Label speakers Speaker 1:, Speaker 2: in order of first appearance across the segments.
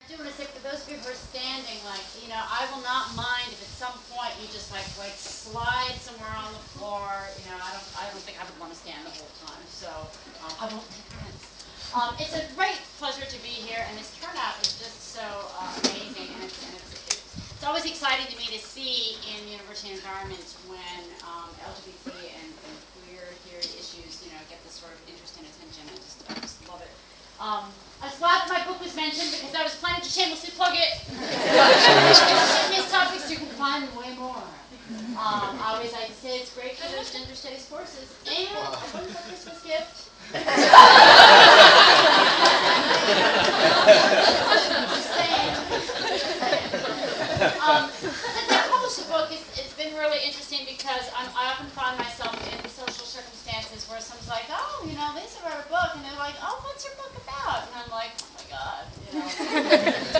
Speaker 1: do want to say, for those of you who are standing, like, I will not mind if at some point you just like slide somewhere on the floor. I don't think I would want to stand the whole time. So I won't take offense. It's a great pleasure to be here, and this turnout is just so amazing, and it's always exciting to me to see in university environments when LGBT and queer theory issues, get this sort of interest and attention. I just love it. I'm glad my book was mentioned because I was planning to shamelessly plug it. These topics, you can find way more. I always like to say it's great for those gender studies courses, and a wonderful Christmas gift. Just saying. The published book, it's been really interesting because I often find myself in social circumstances where someone's like, oh, Lisa wrote a book, and they're like, oh, what's your book about? And I'm like, oh my God, do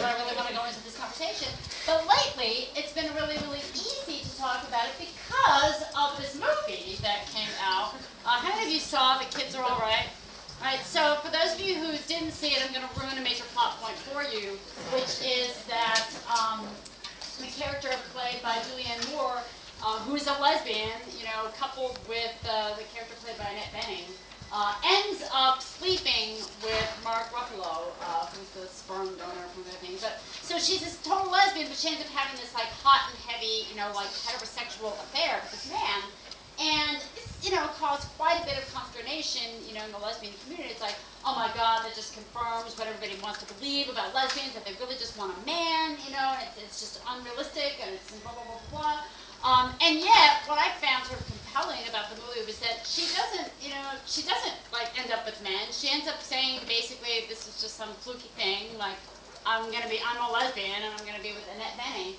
Speaker 1: I really want to go into this conversation? But lately, it's been really, really easy to talk about it because of this movie that came out. How many of you saw The Kids Are All Right? All right, so for those of you who didn't see it, I'm going to ruin a major plot point for you, which is that the character played by Julianne Moore, who is a lesbian, coupled with the character played by Annette Bening, ends up sleeping with Mark Ruffalo, who's the sperm donor from the thing. So she's this total lesbian, but she ends up having this hot and heavy, heterosexual affair with this man. And this, caused quite a bit of consternation, in the lesbian community. It's like, oh my God, that just confirms what everybody wants to believe about lesbians, that they really just want a man, and it's just unrealistic, and it's blah, blah, blah, blah, blah. And yet, what I found sort of compelling about the movie was that she doesn't end up with men. She ends up saying, basically, this is just some fluky thing, like, I'm a lesbian, and I'm going to be with Annette Bening.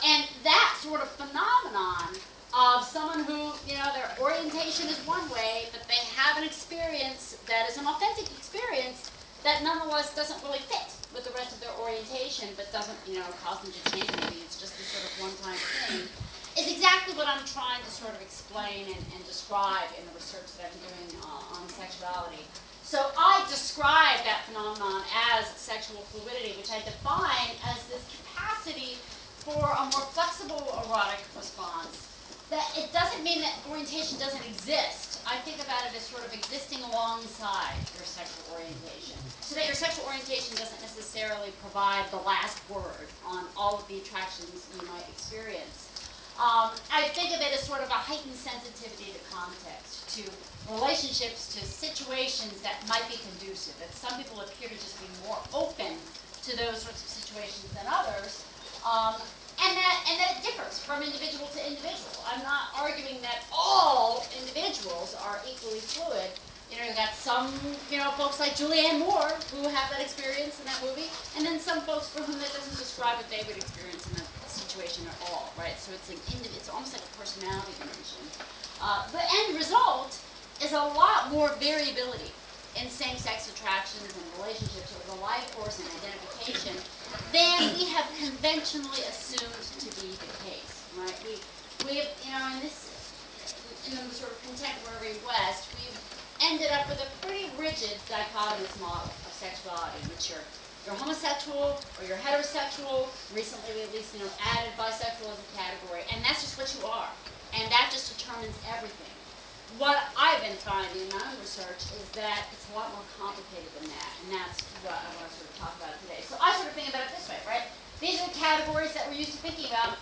Speaker 1: And that sort of phenomenon of someone who, their orientation is one way, but they have an experience that is an authentic experience that nonetheless doesn't really fit with the rest of their orientation, but doesn't, cause them to change anything. It's just this sort of one-time thing. Is exactly what I'm trying to sort of explain and describe in the research that I've been doing on sexuality. So I describe that phenomenon as sexual fluidity, which I define as this capacity for a more flexible erotic response. That it doesn't mean that orientation doesn't exist. I think about it as sort of existing alongside your sexual orientation. So that your sexual orientation doesn't necessarily provide the last word on all of the attractions you might experience. I think of it as sort of a heightened sensitivity to context, to relationships, to situations that might be conducive. That some people appear to just be more open to those sorts of situations than others. And that it differs from individual to individual. I'm not arguing that all individuals are equally fluid. You've got some, folks like Julianne Moore who have that experience in that movie, and then some folks for whom that doesn't describe what they would experience in that situation at all, right? So it's almost like a personality dimension. The end result is a lot more variability in same-sex attractions and relationships over the life course and identification than we have conventionally assumed to be the case, right? We have, in the sort of contemporary West, we've ended up with a pretty rigid dichotomous model of sexuality, in which you're homosexual or you're heterosexual. Recently, we at least, added bisexual as a category, and that's just what you are, and that just determines everything. What I've been finding in my own research is that it's a lot more complicated than that, and that's what I want to sort of talk about today. So I sort of think about it this way, right? These are the categories that we're used to thinking about: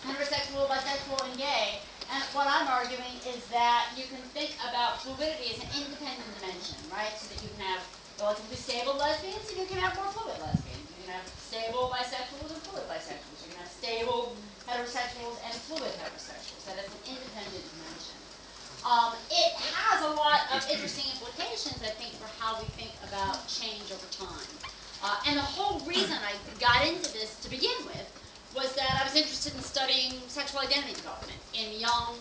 Speaker 1: heterosexual, bisexual, and gay. And what I'm arguing is that you can think about fluidity as an independent dimension, right? So that you can have relatively stable lesbians, and you can have more fluid lesbians. You can have stable bisexuals and fluid bisexuals. You can have stable heterosexuals and fluid heterosexuals. That is an independent dimension. It has a lot of interesting implications, I think, for how we think about change over time. And the whole reason I got into this to begin with was that I was interested in studying sexual identity development in young,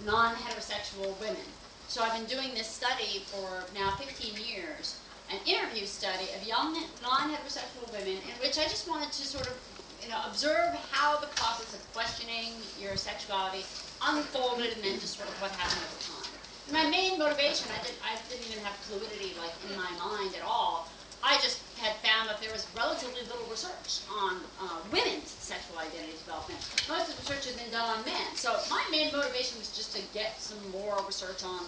Speaker 1: non-heterosexual women. So I've been doing this study for now 15 years, an interview study of young, non-heterosexual women, in which I just wanted to sort of observe how the process of questioning your sexuality unfolded, and then just sort of what happened over time. And my main motivation, I didn't even have fluidity in my mind at all. I just had found that there was relatively little research on women's sexual identity development. Most of the research has been done on men. So my main motivation was just to get some more research on,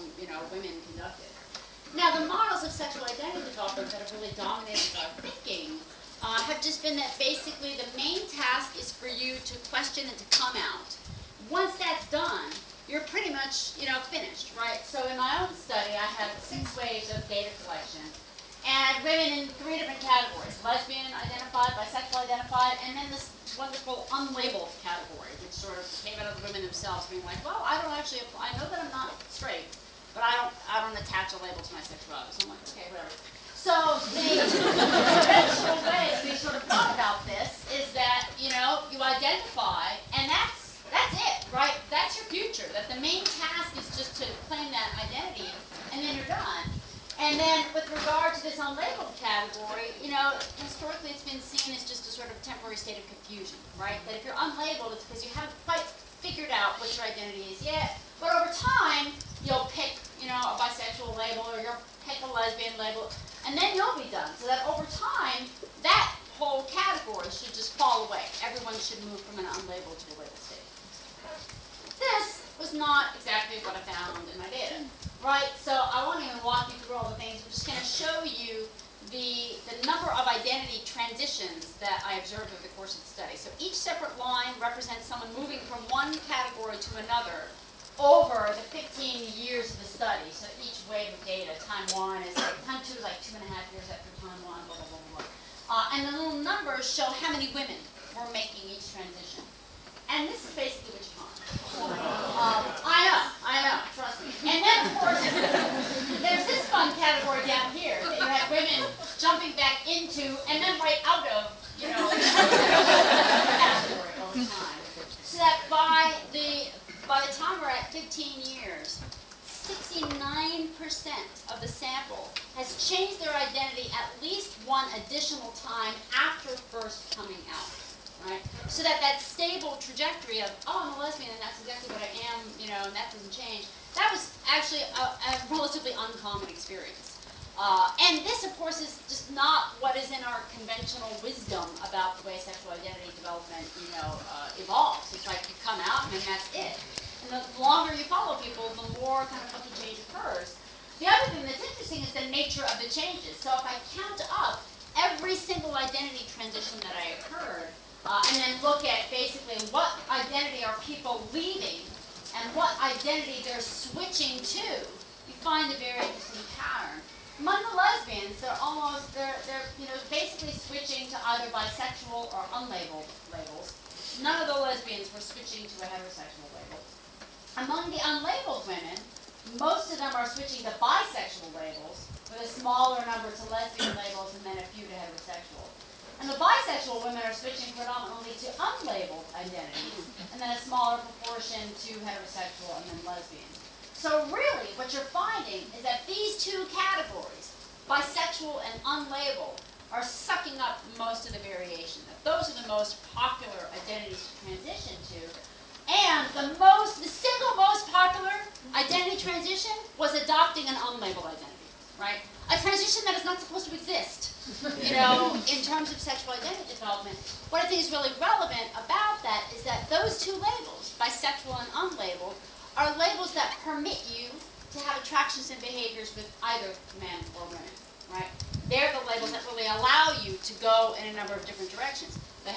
Speaker 1: women conducted. Now, the models of sexual identity development that have really dominated our thinking have just been that basically the main task is for you to question and to come out. Once that's done, you're pretty much, finished, right? So in my own study, I had 6 waves of data collection, and women in 3 different categories: lesbian identified, bisexual identified, and then this wonderful unlabeled category, which sort of came out of the women themselves, being like, well, I don't actually apply. I know that I'm not straight, but I don't attach a label to my sexuality. So I'm like, okay, whatever. So the conventional way that we sort of thought about this is that, you identify, and that's it, right? That's your future. That the main task is just to claim that identity, and then you're done. And then with regard to this unlabeled category, historically it's been seen as just a sort of temporary state of confusion, right? That if you're unlabeled, it's because you haven't quite figured out what your identity is yet. But over time, you'll pick, a bisexual label, or you'll pick a lesbian label, and then you'll be done. So that over time, that whole category should just fall away. Everyone should move from an unlabeled to a labeled state. This was not exactly what I found in my data, right? So I won't even walk you through all the things. I'm just going to show you the number of identity transitions that I observed over the course of the study. So each separate line represents someone moving from one category to another over the 15 years of the study. So each wave of data, time 1 is time 2 is like 2.5 years after time 1, blah, blah, blah, blah, blah. And the little numbers show how many women were making each transition. And this is basically what you find. I know, trust me. And then, of course, there's this fun category down here that you have women jumping back into and then right out of, category over time. So that by the time we're at 15 years, 69% of the sample has changed their identity at least one additional time after first coming out. Right? So that stable trajectory of, oh, I'm a lesbian and that's exactly what I am, and that doesn't change, that was actually a relatively uncommon experience. And this, of course, is just not what is in our conventional wisdom about the way sexual identity development, evolves. It's like you come out and then that's it. And the longer you follow people, the more kind of funky change occurs. The other thing that's interesting is the nature of the changes. So if I count up every single identity transition that I occurred, and then look at basically what identity are people leaving and what identity they're switching to, you find a very interesting pattern. Among the lesbians, they're basically switching to either bisexual or unlabeled labels. None of the lesbians were switching to a heterosexual label. Among the unlabeled women, most of them are switching to bisexual labels, with a smaller number to lesbian labels and then a few to heterosexual. And the bisexual women are switching predominantly to unlabeled identities, and then a smaller proportion to heterosexual and then lesbian. So really, what you're finding is that these 2 categories, bisexual and unlabeled, are sucking up most of the variation. That those are the most popular identities to transition to. And the single most popular identity transition was adopting an unlabeled identity, right? A transition that is not supposed to exist, in terms of sexual identity development. What I think is really relevant about that is that those 2 labels, bisexual and unlabeled, are labels that permit you to have attractions and behaviors with either men or women, right? They're the labels that really allow you to go in a number of different directions. The